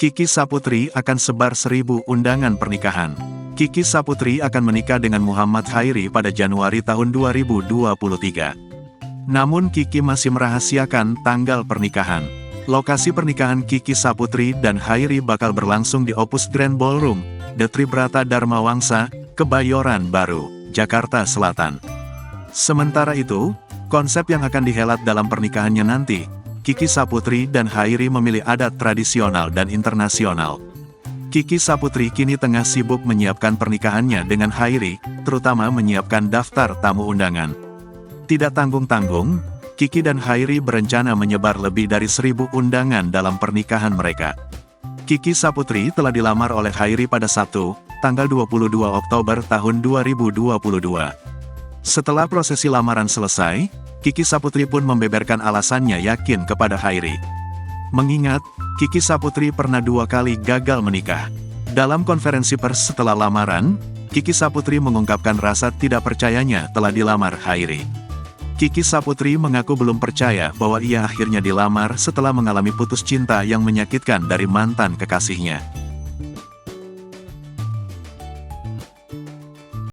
Kiki Saputri akan sebar 1000 undangan pernikahan. Kiki Saputri akan menikah dengan Muhammad Khairi pada Januari tahun 2023. Namun Kiki masih merahasiakan tanggal pernikahan. Lokasi pernikahan Kiki Saputri dan Khairi bakal berlangsung di Opus Grand Ballroom, The Tribrata Dharma Wangsa, Kebayoran Baru, Jakarta Selatan. Sementara itu, konsep yang akan dihelat dalam pernikahannya nanti, Kiki Saputri dan Khairi memilih adat tradisional dan internasional. Kiki Saputri kini tengah sibuk menyiapkan pernikahannya dengan Khairi, terutama menyiapkan daftar tamu undangan. Tidak tanggung-tanggung, Kiki dan Khairi berencana menyebar lebih dari 1000 undangan dalam pernikahan mereka. Kiki Saputri telah dilamar oleh Khairi pada Sabtu, tanggal 22 Oktober tahun 2022. Setelah prosesi lamaran selesai, Kiki Saputri pun membeberkan alasannya yakin kepada Khairi. Mengingat, Kiki Saputri pernah 2 kali gagal menikah. Dalam konferensi pers setelah lamaran, Kiki Saputri mengungkapkan rasa tidak percayanya telah dilamar Khairi. Kiki Saputri mengaku belum percaya bahwa ia akhirnya dilamar setelah mengalami putus cinta yang menyakitkan dari mantan kekasihnya.